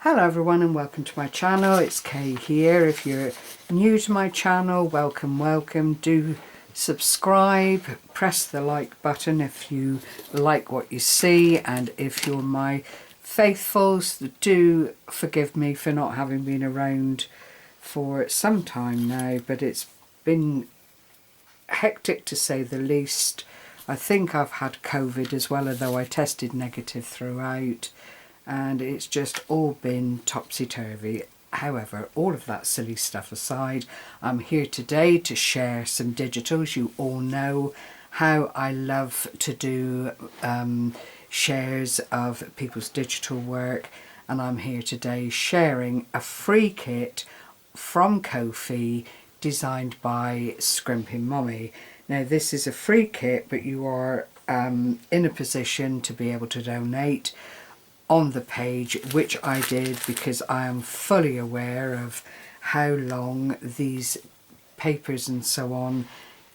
Hello everyone and welcome to my channel. It's Kay here. If you're new to my channel, welcome. Do subscribe, press the like button if you like what you see, and if you're my faithfuls, do forgive me for not having been around for some time now, but it's been hectic to say the least. I think I've had COVID as well, although I tested negative throughout. And it's just all been topsy-turvy. However, all of that silly stuff aside, I'm here today to share some digitals. You all know how I love to do shares of people's digital work, and I'm here today sharing a free kit from Ko-fi designed by Scrimmpingmommy. Now this is a free kit, but you are in a position to be able to donate on the page, which I did because I am fully aware of how long these papers and so on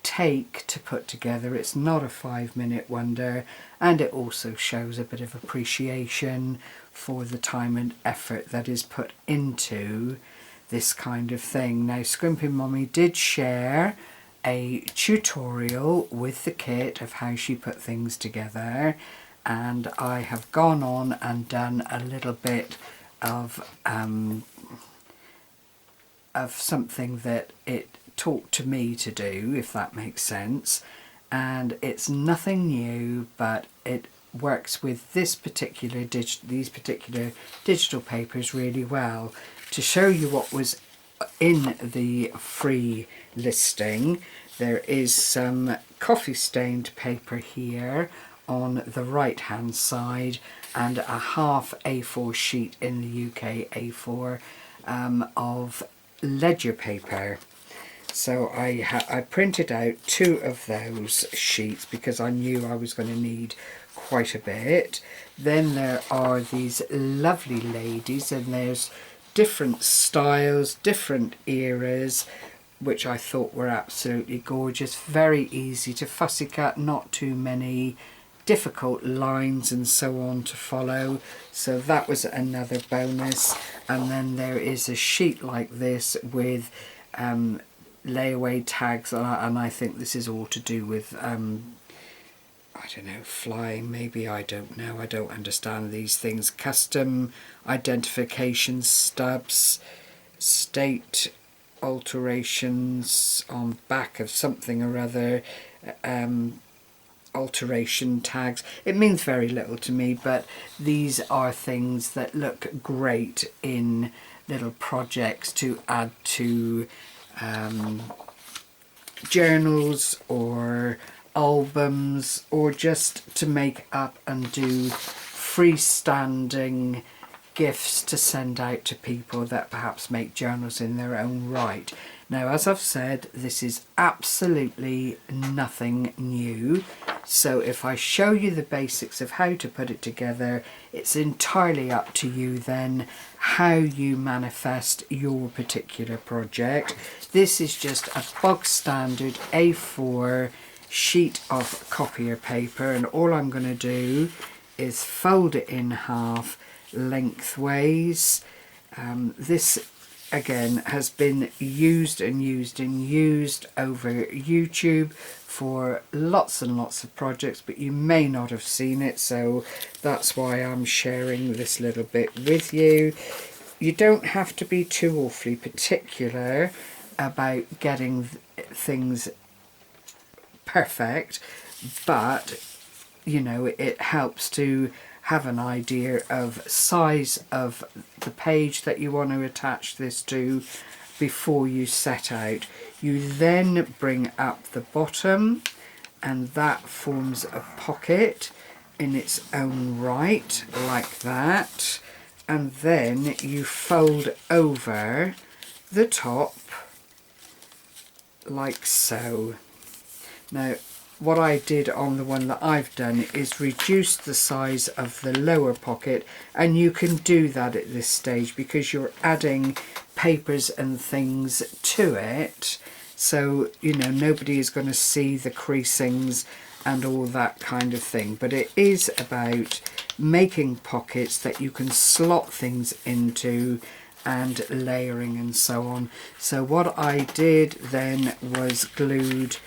take to put together. It's not a 5-minute wonder, and it also shows a bit of appreciation for the time and effort that is put into this kind of thing. Now Scrimmpingmommy did share a tutorial with the kit of how she put things together, and I have gone on and done a little bit of something that it taught to me to do, if that makes sense. And it's nothing new, but it works with these particular digital papers really well. To show you what was in the free listing, there is some coffee stained paper here on the right hand side, and a half A4 sheet in the UK A4 of ledger paper. So I printed out 2 of those sheets because I knew I was going to need quite a bit. Then there are these lovely ladies, and there's different styles, different eras, which I thought were absolutely gorgeous. Very easy to fussy cut, not too many difficult lines and so on to follow, so that was another bonus. And then there is a sheet like this with layaway tags, and I think this is all to do with I don't know, flying maybe, I don't know, I don't understand these things. Custom identification stubs, state alterations on back of something or other, alteration tags. It means very little to me, but these are things that look great in little projects to add to journals or albums, or just to make up and do freestanding gifts to send out to people that perhaps make journals in their own right. Now, as I've said, this is absolutely nothing new. So if I show you the basics of how to put it together, it's entirely up to you then how you manifest your particular project. This is just a bog standard A4 sheet of copier paper, and all I'm going to do is fold it in half lengthways. This again has been used over YouTube for lots and lots of projects, but you may not have seen it, so that's why I'm sharing this little bit with you. You don't have to be too awfully particular about getting things perfect, but you know, it helps to have an idea of size of the page that you want to attach this to before you set out. You then bring up the bottom, and that forms a pocket in its own right, like that, and then you fold over the top like so. Now, what I did on the one that I've done is reduce the size of the lower pocket, and you can do that at this stage because you're adding papers and things to it, so you know nobody is going to see the creasings and all that kind of thing. But it is about making pockets that you can slot things into and layering and so on. So what I did then was glued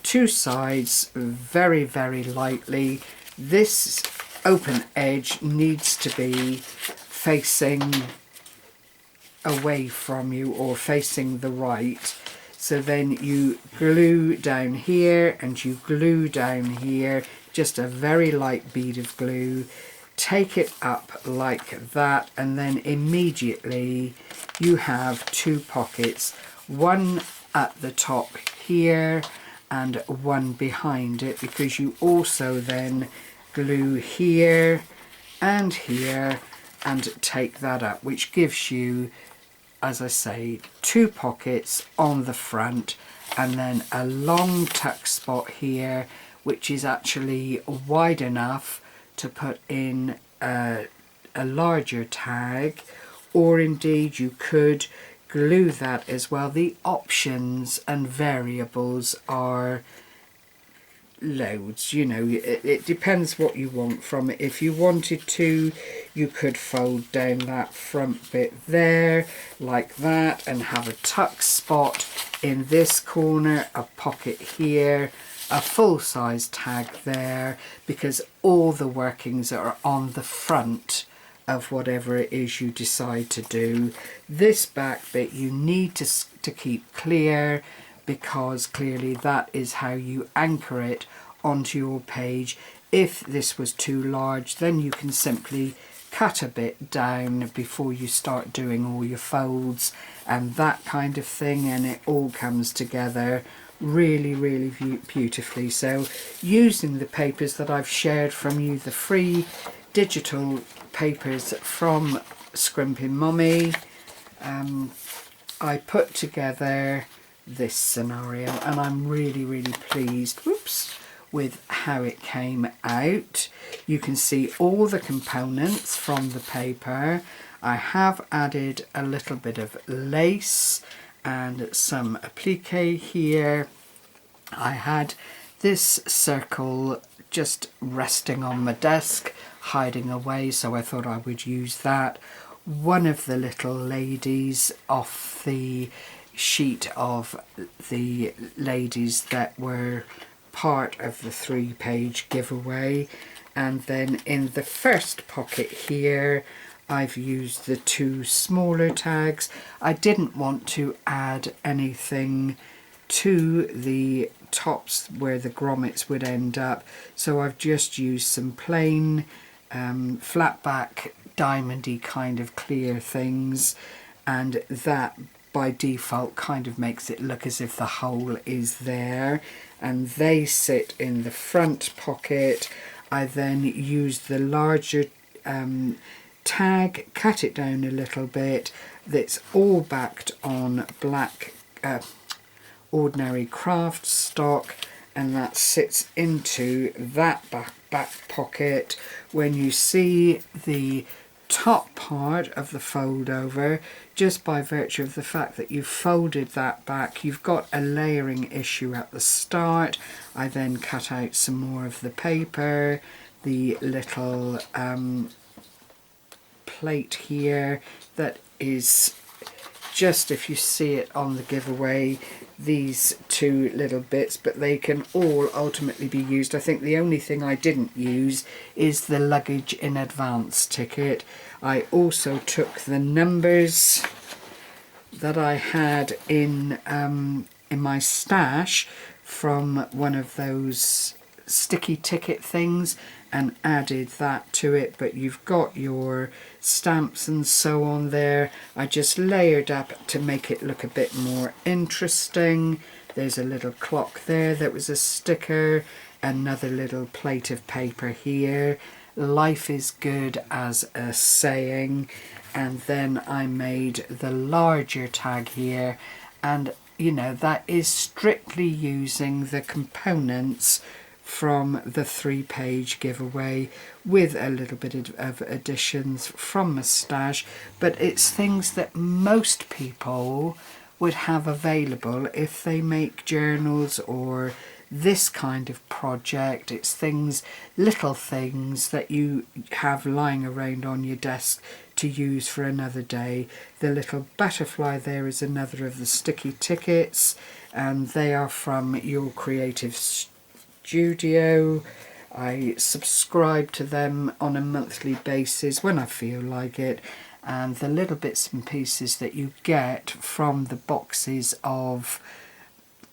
two sides very, very lightly. This open edge needs to be facing away from you or facing the right. So then you glue down here and you glue down here, just a very light bead of glue. Take it up like that, and then immediately you have two pockets, one at the top here and one behind it, because you also then glue here and here and take that up, which gives you, as I say, two pockets on the front and then a long tuck spot here, which is actually wide enough to put in a larger tag, or indeed you could glue that as well. The options and variables are loads, you know, it depends what you want from it. If you wanted to, you could fold down that front bit there like that and have a tuck spot in this corner, a pocket here, a full-size tag there, because all the workings are on the front of whatever it is you decide to do. This back bit you need to keep clear, because clearly that is how you anchor it onto your page. If this was too large, then you can simply cut a bit down before you start doing all your folds and that kind of thing, and it all comes together really, really beautifully. So using the papers that I've shared from you, the free digital papers from Scrimmpingmommy, I put together this scenario, and I'm really, really pleased with how it came out. You can see all the components from the paper. I have added a little bit of lace and some applique here. I had this circle just resting on my desk, hiding away, so I thought I would use that. One of the little ladies off the sheet of the ladies that were part of the 3-page giveaway, and then in the first pocket here I've used the two smaller tags. I didn't want to add anything to the tops where the grommets would end up, so I've just used some plain flat back diamondy kind of clear things, and that by default kind of makes it look as if the hole is there, and they sit in the front pocket. I then use the larger tag, cut it down a little bit, that's all backed on black ordinary craft stock, and that sits into that back pocket. When you see the top part of the fold over, just by virtue of the fact that you've folded that back, you've got a layering issue at the start. I then cut out some more of the paper, the little plate here that is just, if you see it on the giveaway, these two little bits, but they can all ultimately be used. I think the only thing I didn't use is the luggage in advance ticket. I also took the numbers that I had in my stash from one of those sticky ticket things and added that to it, but you've got your stamps and so on there. I just layered up to make it look a bit more interesting. There's a little clock there that was a sticker, another little plate of paper here. Life is good as a saying. And then I made the larger tag here, and you know, that is strictly using the components from the 3-page giveaway with a little bit of additions from my stash, but it's things that most people would have available if they make journals or this kind of project. It's things, little things that you have lying around on your desk to use for another day. The little butterfly there is another of the sticky tickets, and they are from Your Creative Studio. I subscribe to them on a monthly basis when I feel like it, and the little bits and pieces that you get from the boxes of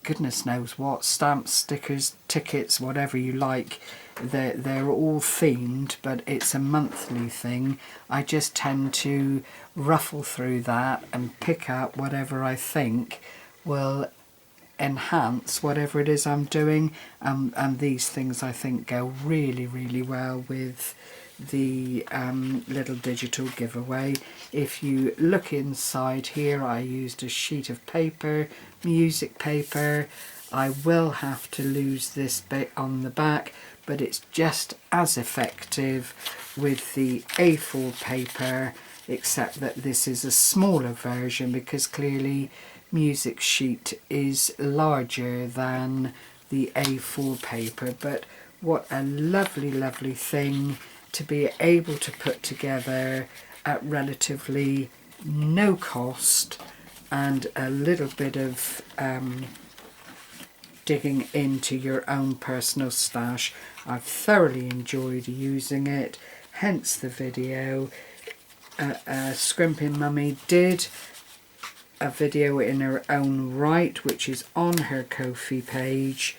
goodness knows what, stamps, stickers, tickets, whatever you like, they're all themed, but it's a monthly thing. I just tend to ruffle through that and pick up whatever I think will enhance whatever it is I'm doing, and these things I think go really, really well with the little digital giveaway. If you look inside here, I used a sheet of paper, music paper. I will have to lose this bit on the back, but it's just as effective with the A4 paper, except that this is a smaller version because clearly music sheet is larger than the A4 paper. But what a lovely, lovely thing to be able to put together at relatively no cost and a little bit of digging into your own personal stash. I've thoroughly enjoyed using it, hence the video. Scrimmpingmommy did a video in her own right, which is on her Ko-fi page.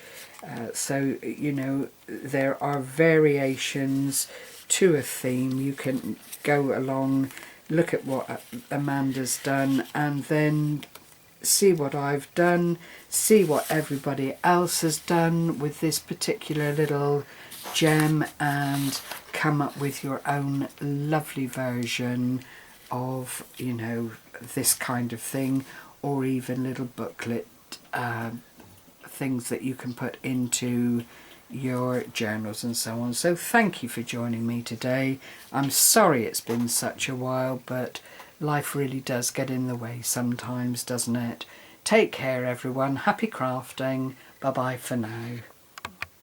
So, you know, there are variations to a theme. You can go along, look at what Amanda's done, and then see what I've done, see what everybody else has done with this particular little gem, and come up with your own lovely version of, you know, this kind of thing, or even little booklet things that you can put into your journals and so on. So thank you for joining me today. I'm sorry it's been such a while, but life really does get in the way sometimes, doesn't it? Take care everyone, happy crafting, bye bye for now.